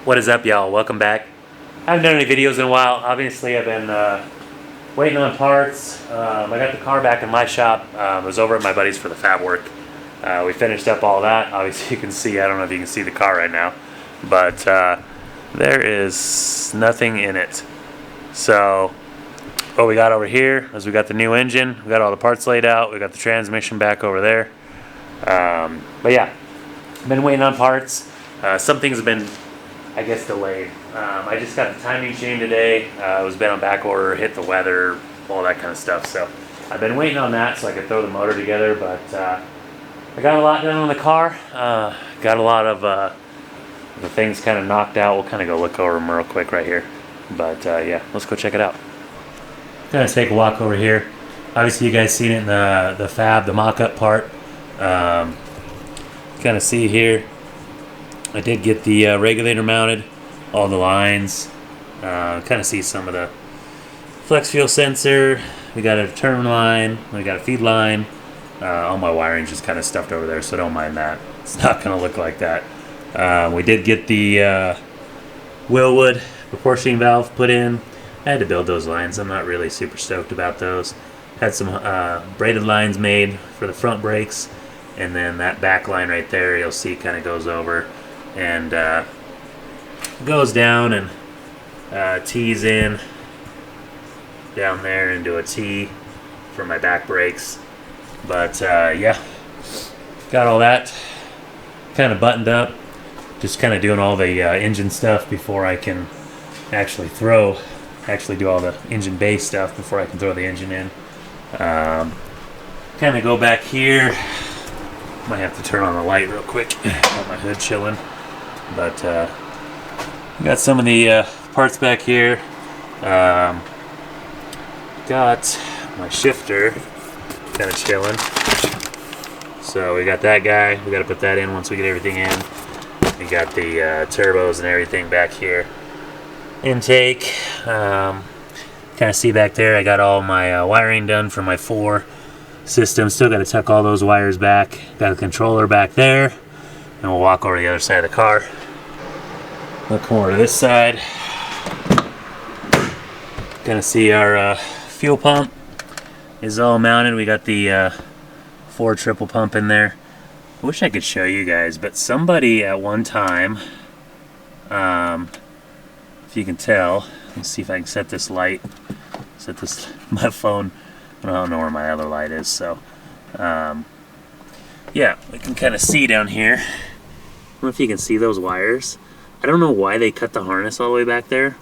What is up, y'all? Welcome back. I haven't done any videos in a while. Obviously, I've been waiting on parts. I got the car back in my shop. I was over at my buddy's for the fab work. We finished up all that. Obviously, you can see, I don't know if you can see the car right now, but there is nothing in it. So, what we got over here is we got the new engine. We got all the parts laid out. We got the transmission back over there. But yeah, been waiting on parts. Some things have been, I guess, delayed. I just got the timing chain today. It was been on back order, hit the weather, all that kind of stuff. So I've been waiting on that so I could throw the motor together. But I got a lot done on the car. Got a lot of the things kind of knocked out. We'll kind of go look over them real quick right here. But yeah, let's go check it out. Gonna take a walk over here. Obviously, you guys seen it in the fab, the mock-up part. Kind of see here. I did get the regulator mounted, all the lines. Kind of see some of the flex fuel sensor. We got a turn line. We got a feed line. All my wiring's just kind of stuffed over there, so don't mind that. It's not going to look like that. We did get the Willwood proportioning valve put in. I had to build those lines. I'm not really super stoked about those. Had some braided lines made for the front brakes, and then that back line right there, you'll see, kind of goes over and goes down and tees in down there into a T for my back brakes. But yeah, got all that kind of buttoned up. Just kind of doing all the engine stuff before I can actually do all the engine bay stuff before I can throw the engine in. Kind of go back here. Might have to turn on the light real quick. Got my hood chilling. But got some of the parts back here. Got my shifter kind of chilling. So we got that guy. We got to put that in once we get everything in. We got the turbos and everything back here. Intake. Kind of see back there, I got all my wiring done for my fore system. Still got to tuck all those wires back. Got a controller back there. And we'll walk over to the other side of the car. We'll come over to this side. Gonna see our fuel pump is all mounted. We got the Ford triple pump in there. I wish I could show you guys, but somebody at one time, if you can tell, let's see if I can set this light. Set this, my phone. I don't know where my other light is, so yeah, we can kind of see down here. I don't know if you can see those wires. I don't know why they cut the harness all the way back there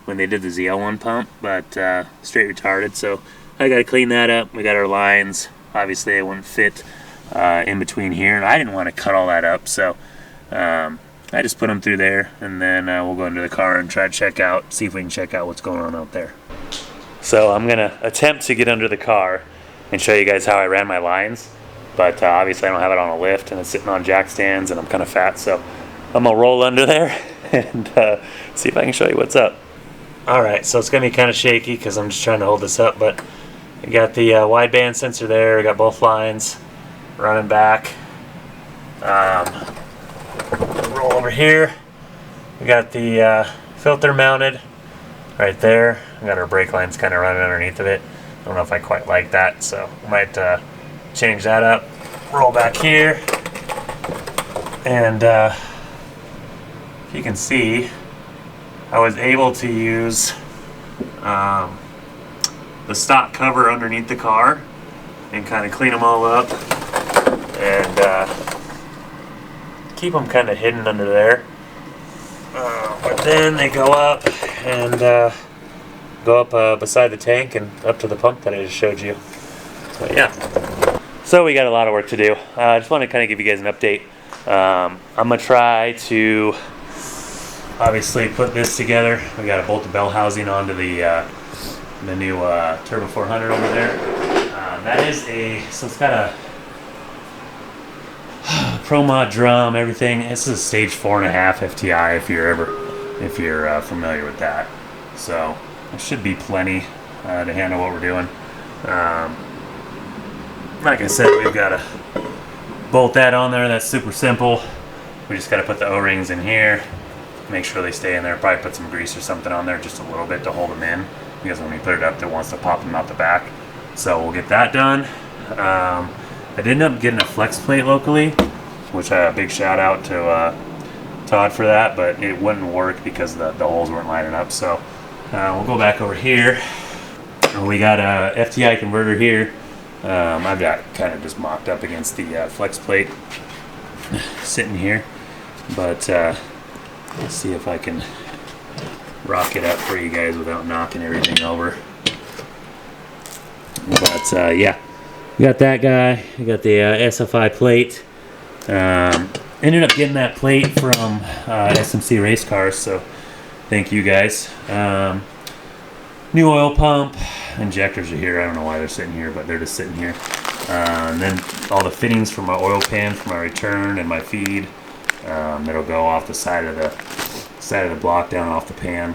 when they did the ZL1 pump, but straight retarded. So I got to clean that up. We got our lines. Obviously, they wouldn't fit in between here, and I didn't want to cut all that up, so I just put them through there, and then we'll go into the car and try to see if we can check out what's going on out there. So I'm gonna attempt to get under the car and show you guys how I ran my lines. But obviously I don't have it on a lift, and it's sitting on jack stands, and I'm kind of fat, so I'm gonna roll under there and see if I can show you what's up. Alright, so it's gonna be kind of shaky because I'm just trying to hold this up, but I got the wideband sensor there. I got both lines running back. Roll over here. We got the filter mounted right there. We got our brake lines kind of running underneath of it. I don't know if I quite like that, so I might change that up. Roll back here, and if you can see, I was able to use the stock cover underneath the car and kind of clean them all up and keep them kind of hidden under there. But then they go up and go up beside the tank and up to the pump that I just showed you. So yeah. So we got a lot of work to do. I just want to kind of give you guys an update. I'm going to try to obviously put this together. We got to bolt the bell housing onto the new Turbo 400 over there. That is so it's got a Pro Mod drum, everything. This is a stage 4.5 FTI if you're familiar with that. So there should be plenty to handle what we're doing. Like I said, we've got to bolt that on there. That's super simple. We just got to put the O-rings in here, make sure they stay in there. Probably put some grease or something on there, just a little bit to hold them in, because when we put it up, it wants to pop them out the back. So we'll get that done. I did end up getting a flex plate locally, which big shout out to Todd for that, but it wouldn't work because the holes weren't lining up. So we'll go back over here. We got a FTI converter here. I've got kind of just mocked up against the flex plate sitting here, but let's see if I can rock it up for you guys without knocking everything over. But yeah, we got that guy. We got the SFI plate. Ended up getting that plate from SMC Race Cars, so thank you guys. New oil pump. Injectors are here. I don't know why they're sitting here, but they're just sitting here. And then all the fittings for my oil pan, for my return and my feed. That'll go off the side of the block down off the pan.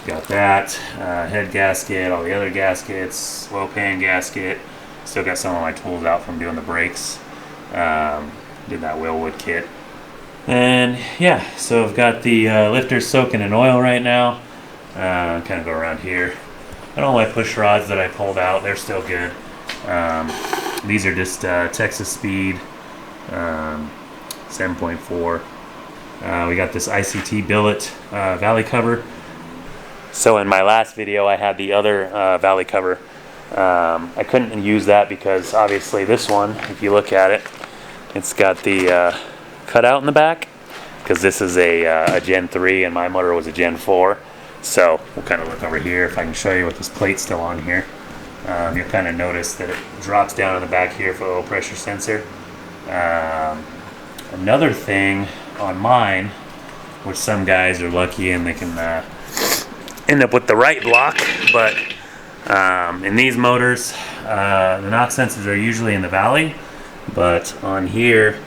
Got that. Head gasket, all the other gaskets, oil pan gasket. Still got some of my tools out from doing the brakes. Did that whalewood kit. And yeah, so I've got the lifters soaking in oil right now. Kind of go around here. And all my push rods that I pulled out, they're still good. These are just Texas Speed 7.4. We got this ICT billet valley cover. So in my last video, I had the other valley cover. I couldn't use that because obviously this one, if you look at it, it's got the cutout in the back, because this is a Gen 3 and my motor was a Gen 4. So we'll kind of look over here if I can show you with this plate still on here. You'll kind of notice that it drops down in the back here for a low pressure sensor. Another thing on mine, which some guys are lucky and they can end up with the right block, but in these motors, the knock sensors are usually in the valley, but on here,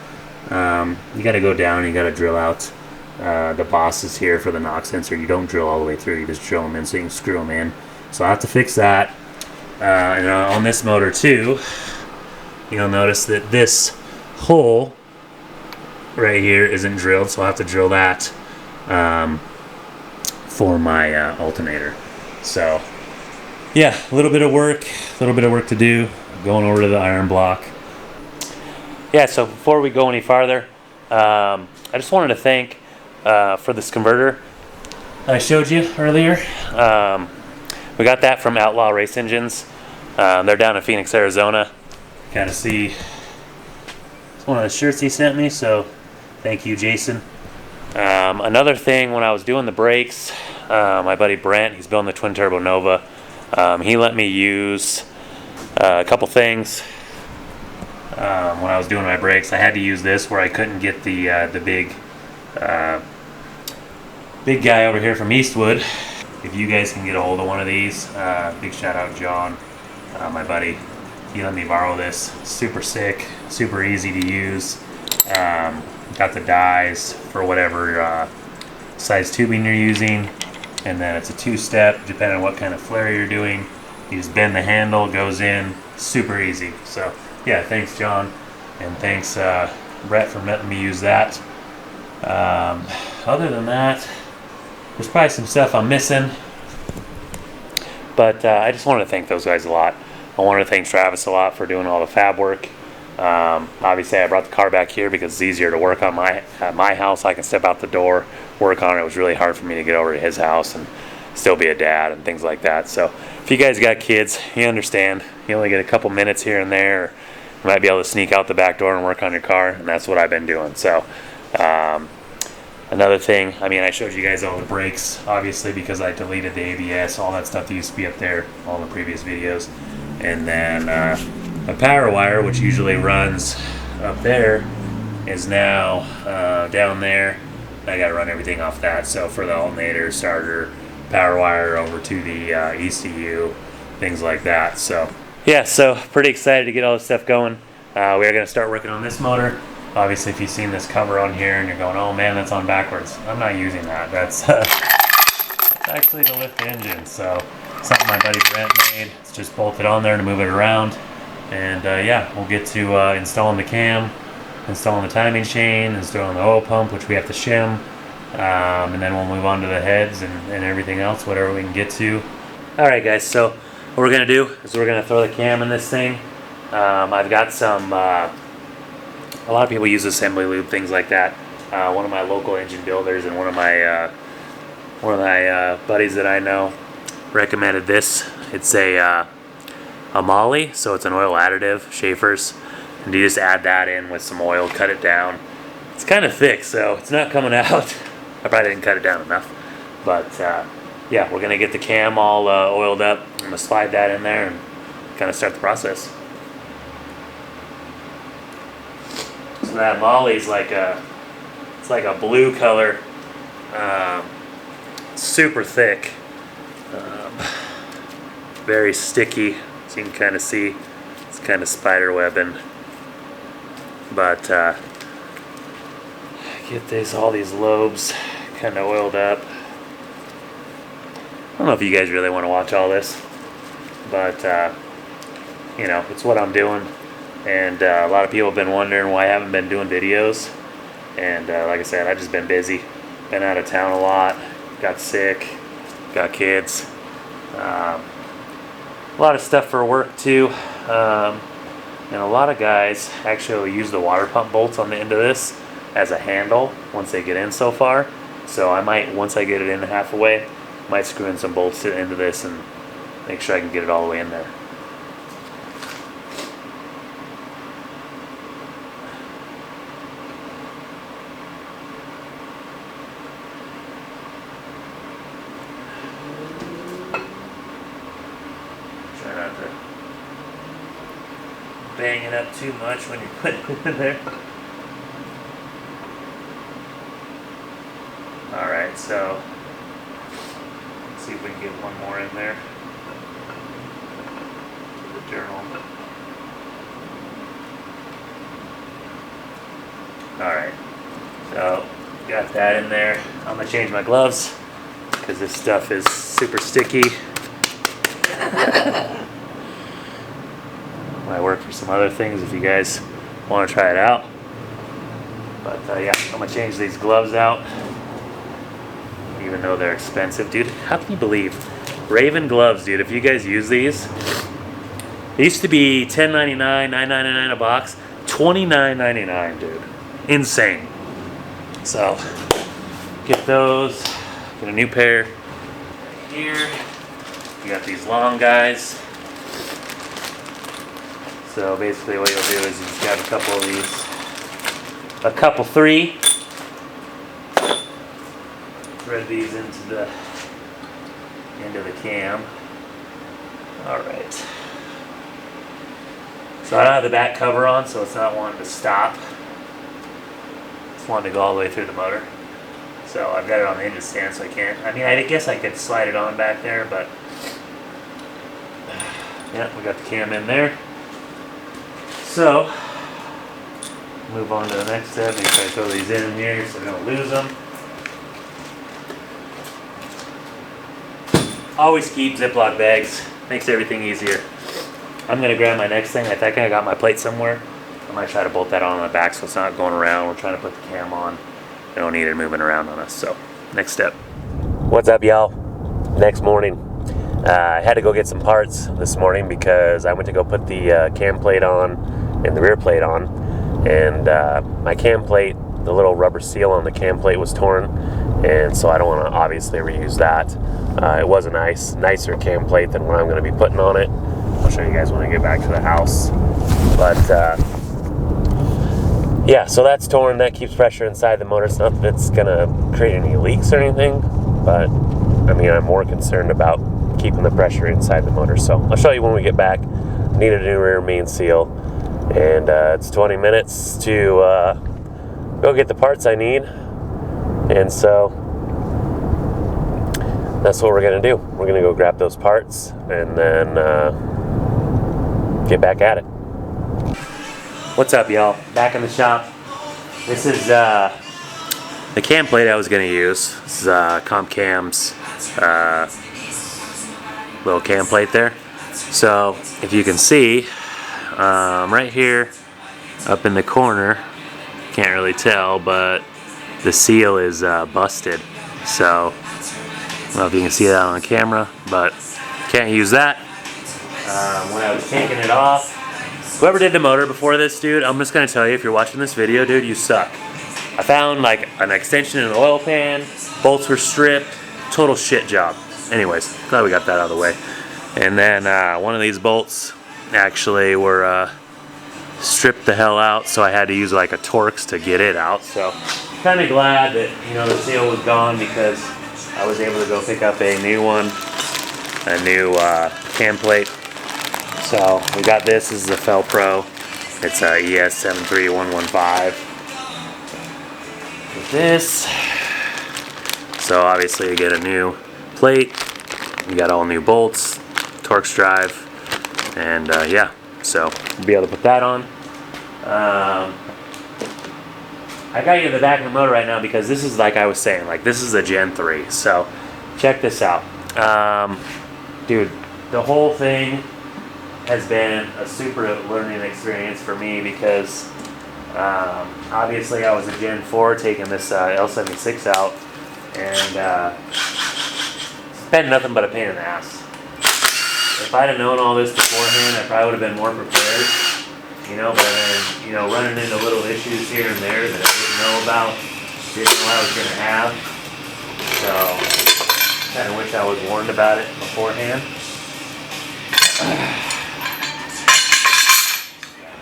you got to go down, you got to drill out the bosses here for the knock sensor. You don't drill all the way through, you just drill them in so you can screw them in. So I have to fix that. And on this motor too, you'll notice that this hole right here isn't drilled, so I'll have to drill that for my alternator. So yeah, a little bit of work to do. Going over to the iron block. Yeah, so before we go any farther, I just wanted to thank for this converter I showed you earlier. We got that from Outlaw Race Engines. They're down in Phoenix, Arizona. Kind of see, it's one of the shirts he sent me, so thank you, Jason. Another thing, when I was doing the brakes, my buddy Brent, he's building the twin turbo Nova. He let me use a couple things when I was doing my brakes. I had to use this where I couldn't get the big guy over here from Eastwood. If you guys can get a hold of one of these, big shout out John, my buddy. He let me borrow this. Super sick, super easy to use. Got the dies for whatever size tubing you're using, and then it's a two-step depending on what kind of flare you're doing. You just bend the handle, goes in, super easy. So yeah, thanks John, and thanks Brett for letting me use that. Other than that, there's probably some stuff I'm missing, but I just wanted to thank those guys a lot. I wanted to thank Travis a lot for doing all the fab work. Obviously, I brought the car back here because it's easier to work on at my house. I can step out the door, work on it. It was really hard for me to get over to his house and still be a dad and things like that. So if you guys got kids, you understand. You only get a couple minutes here and there. You might be able to sneak out the back door and work on your car, and that's what I've been doing. So another thing, I mean, I showed you guys all the brakes, obviously, because I deleted the ABS, all that stuff that used to be up there, all the previous videos. And then my power wire, which usually runs up there, is now down there. I got to run everything off that. So for the alternator, starter, power wire over to the ECU, things like that. So yeah, so pretty excited to get all this stuff going. We are going to start working on this motor. Obviously, if you've seen this cover on here and you're going, oh man, that's on backwards, I'm not using that. That's actually the lift engine. So something my buddy Brent made. It's just bolted on there to move it around. And yeah, we'll get to installing the cam, installing the timing chain, installing the oil pump, which we have to shim, And then we'll move on to the heads and everything else, whatever we can get to. Alright guys, so what we're going to do is we're going to throw the cam in this thing. I've got some, a lot of people use assembly lube, things like that. One of my local engine builders and one of my buddies that I know recommended this. It's a molly, so it's an oil additive, Schaefer's, and you just add that in with some oil, cut it down. It's kind of thick, so it's not coming out. I probably didn't cut it down enough, but yeah, we're gonna get the cam all oiled up. I'm gonna slide that in there and kind of start the process. So that molly's like it's like a blue color, super thick, very sticky. So you can kind of see it's kind of spider webbing, but get all these lobes kind of oiled up. I don't know if you guys really want to watch all this, but you know, it's what I'm doing, and a lot of people have been wondering why I haven't been doing videos, and like I said, I've just been busy, been out of town a lot, got sick, got kids, a lot of stuff for work too, and a lot of guys actually will use the water pump bolts on the end of this as a handle once they get in so far. So I might, once I get it in halfway, might screw in some bolts to the end of this and make sure I can get it all the way in there. Try not to bang it up too much when you're putting it in there. Alright, so let's see if we can get one more in there to the journal. Alright, so got that in there. I'm going to change my gloves because this stuff is super sticky. Might work for some other things if you guys want to try it out. But yeah, I'm going to change these gloves out. Even though they're expensive, dude. How can you believe Raven gloves, dude? If you guys use these, they used to be $10.99, $9.99 a box, $29.99, dude. Insane. So get those. Get a new pair here. You got these long guys. So basically, what you'll do is you just grab a couple of these, a couple, 3. Thread these into the cam. Alright. So I don't have the back cover on, so it's not wanting to stop. It's wanting to go all the way through the motor. So I've got it on the engine stand, so I can't. I mean, I guess I could slide it on back there, but yeah, we got the cam in there. So move on to the next step. Make sure I throw these in here so we don't lose them. Always keep Ziploc bags. Makes everything easier. I'm going to grab my next thing. I think I got my plate somewhere. I might try to bolt that on the back so it's not going around. We're trying to put the cam on. We don't need it moving around on us. So, next step. What's up, y'all? Next morning. I had to go get some parts this morning because I went to go put the cam plate on and the rear plate on. And my cam plate, the little rubber seal on the cam plate was torn. And so I don't want to obviously reuse that. It was a nicer cam plate than what I'm going to be putting on it. I'll show you guys when I get back to the house. But yeah, so that's torn. That keeps pressure inside the motor. It's not that it's going to create any leaks or anything, but I mean, I'm more concerned about keeping the pressure inside the motor. So I'll show you when we get back. Need a new rear main seal, and it's 20 minutes to go get the parts I need. And so that's what we're going to do. We're going to go grab those parts and then get back at it. What's up, y'all? Back in the shop. This is the cam plate I was going to use. This is Comp Cam's little cam plate there. So if you can see, right here up in the corner, can't really tell, but the seal is busted. So I don't know if you can see that on camera, but can't use that. When I was taking it off, whoever did the motor before this, dude, I'm just gonna tell you, if you're watching this video, dude, you suck. I found like an extension in an oil pan, bolts were stripped, total shit job. Anyways, glad we got that out of the way. And then one of these bolts actually were stripped the hell out, so I had to use like a Torx to get it out. So kind of glad that, you know, the seal was gone, because I was able to go pick up a new one, a new cam plate. So we got this. This is a Fel Pro. It's a ES73115 with this. So obviously you get a new plate. You got all new bolts, Torx drive, and yeah. So we'll be able to put that on. I got you in the back of the motor right now because this is, like I was saying, like this is a Gen 3. So check this out. Dude, the whole thing has been a super learning experience for me, because obviously I was a Gen 4 taking this L76 out, and it's been nothing but a pain in the ass. If I'd have known all this beforehand, I probably would have been more prepared, you know, but then, you know, running into little issues here and there that I didn't know about, didn't know I was going to have. So, kind of wish I was warned about it beforehand.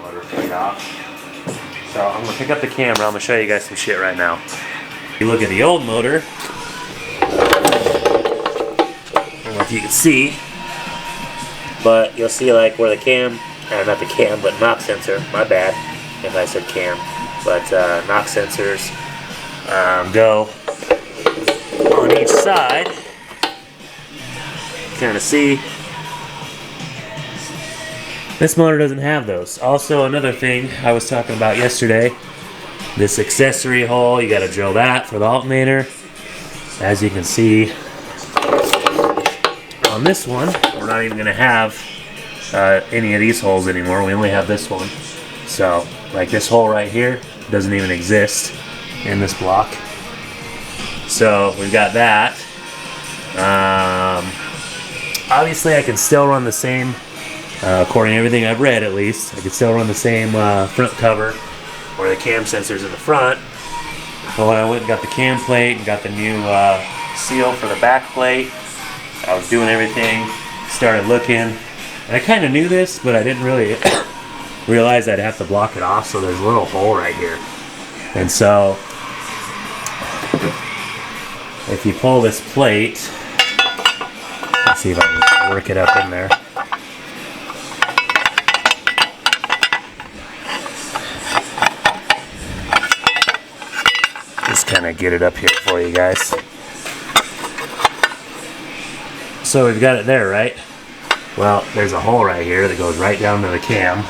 Motor fade off. So, I'm going to pick up the camera. I'm going to show you guys some shit right now. If you look at the old motor, I don't know if you can see, but you'll see like where the cam, not the cam, but knock sensor, my bad if I said cam, but knock sensors go on each side. Kind of see. This motor doesn't have those. Also, another thing I was talking about yesterday, this accessory hole, you got to drill that for the alternator. As you can see on this one, we're not even going to have any of these holes anymore. We only have this one. So, like this hole right here doesn't even exist in this block. So, we've got that. Obviously, I can still run the same, according to everything I've read at least, I can still run the same front cover, where the cam sensor's in the front. But when I went and got the cam plate and got the new seal for the back plate, I was doing everything, started looking, and I kind of knew this, but I didn't really realize I'd have to block it off, so there's a little hole right here. And so, if you pull this plate, let's see if I can work it up in there. Just kind of get it up here for you guys. So we've got it there, right? Well, there's a hole right here that goes right down to the cam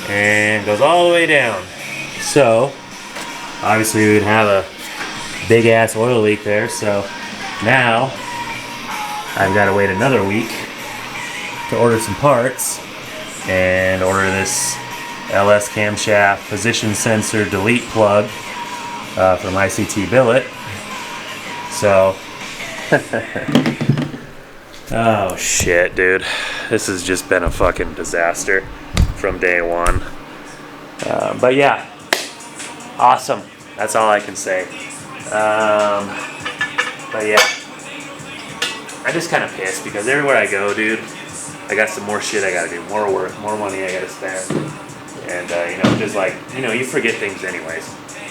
and goes all the way down. So obviously we would have a big ass oil leak there. So now I've got to wait another week to order some parts and order this LS camshaft position sensor delete plug from ICT Billet. So oh shit, dude, this has just been a fucking disaster from day one. But yeah, awesome, that's all I can say. But yeah, I'm just kind of pissed because everywhere I go, dude, I got some more shit I gotta do, more work, more money I gotta spend. And you know, just like, you know, you forget things anyways.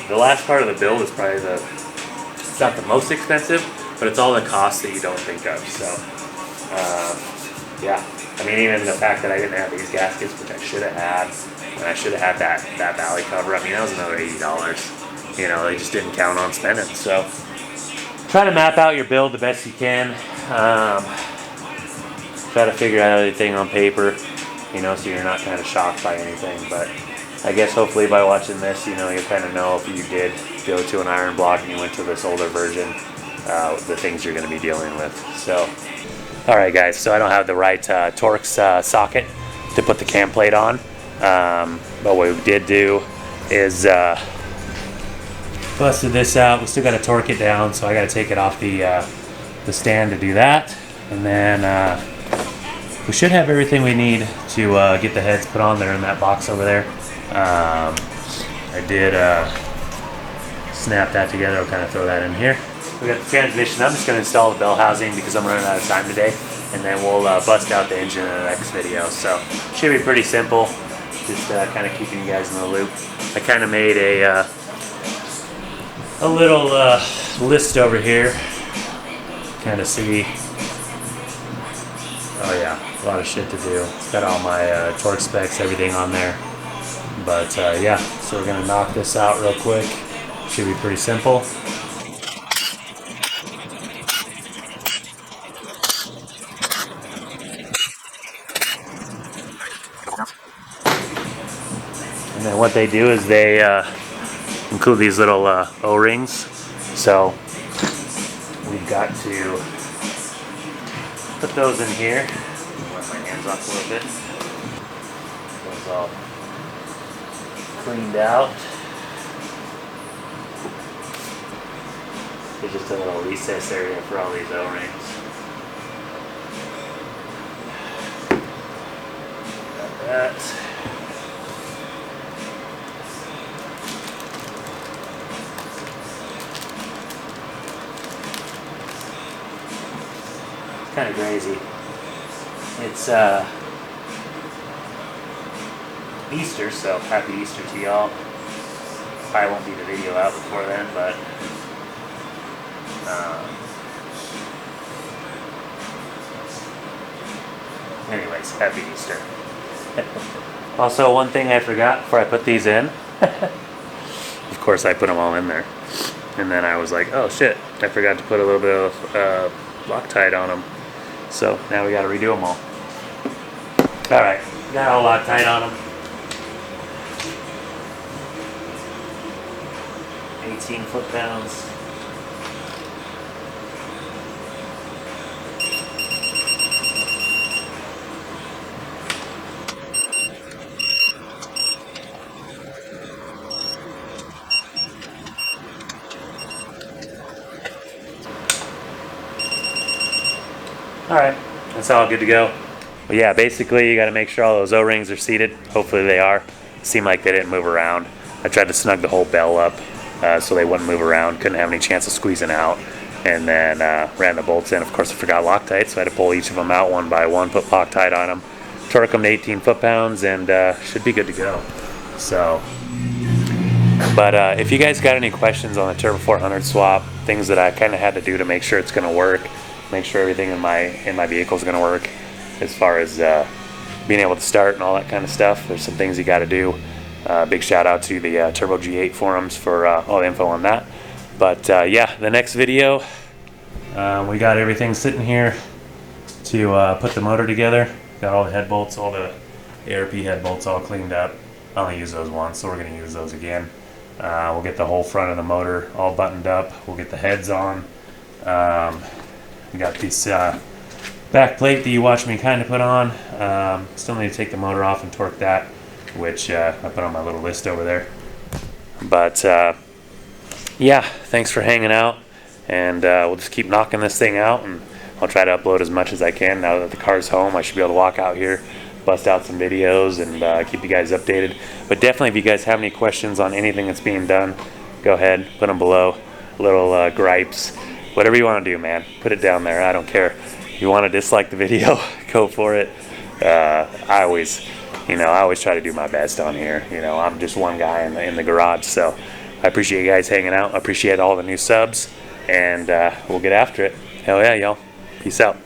The last part of the build is probably it's not the most expensive, but it's all the costs that you don't think of. So yeah, I mean, even the fact that I didn't have these gaskets, which I should have had, and I should have had that valley cover, I mean, that was another $80. You know, they just didn't count on spending. So try to map out your build the best you can. Try to figure out everything on paper, you know, so you're not kind of shocked by anything. But I guess hopefully by watching this, you know, you'll kind of know if you did go to an iron block and you went to this older version, the things you're going to be dealing with. So, alright guys, so I don't have the right Torx socket to put the cam plate on. But what we did do is busted this out. We still got to torque it down, so I got to take it off the stand to do that. And then we should have everything we need to get the heads put on there in that box over there. I did snap that together. I'll kind of throw that in here. We got the transmission. I'm just going to install the bell housing because I'm running out of time today, and then we'll bust out the engine in the next video. So should be pretty simple. Just kind of keeping you guys in the loop. I kind of made a little list over here. Kind of see. Oh yeah, a lot of shit to do. It's got all my torque specs, everything on there. But yeah, so we're gonna knock this out real quick. Should be pretty simple. And then what they do is they include these little O-rings. So we've got to put those in here. Wipe my hands off a little bit. Those all cleaned out. There's just a little recess area for all these O-rings. Got that. Kind of crazy. It's Easter, so happy Easter to y'all. Probably won't be the video out before then, but anyways, happy Easter. Also, one thing I forgot before I put these in, of course I put them all in there, and then I was like, oh shit, I forgot to put a little bit of Loctite on them. So now we got to redo them all. Alright, got all Loctite on them. 18 foot-pounds. Alright, that's all good to go. But yeah, basically you got to make sure all those O-rings are seated. Hopefully they are. Seemed like they didn't move around. I tried to snug the whole bell up so they wouldn't move around. Couldn't have any chance of squeezing out. And then ran the bolts in. Of course I forgot Loctite, so I had to pull each of them out one by one, put Loctite on them, torque them to 18 foot-pounds, and should be good to go. So, but if you guys got any questions on the Turbo 400 swap, things that I kind of had to do to make sure it's going to work, make sure everything in my vehicle is going to work as far as being able to start and all that kind of stuff. There's some things you got to do. Big shout out to the Turbo G8 forums for all the info on that. But yeah, the next video, we got everything sitting here to put the motor together. Got all the head bolts, all the ARP head bolts all cleaned up. I only used those once, so we're going to use those again. We'll get the whole front of the motor all buttoned up. We'll get the heads on. We got this back plate that you watched me kind of put on. Still need to take the motor off and torque that, which I put on my little list over there. But yeah, thanks for hanging out, and we'll just keep knocking this thing out, and I'll try to upload as much as I can. Now that the car's home, I should be able to walk out here, bust out some videos, and keep you guys updated. But definitely, if you guys have any questions on anything that's being done, go ahead, put them below. Little gripes, whatever you want to do, man, put it down there. I don't care. If you want to dislike the video, go for it. I always try to do my best on here. I'm just one guy in the garage, so I appreciate you guys hanging out. I appreciate all the new subs, and we'll get after it. Hell yeah, y'all. Peace out.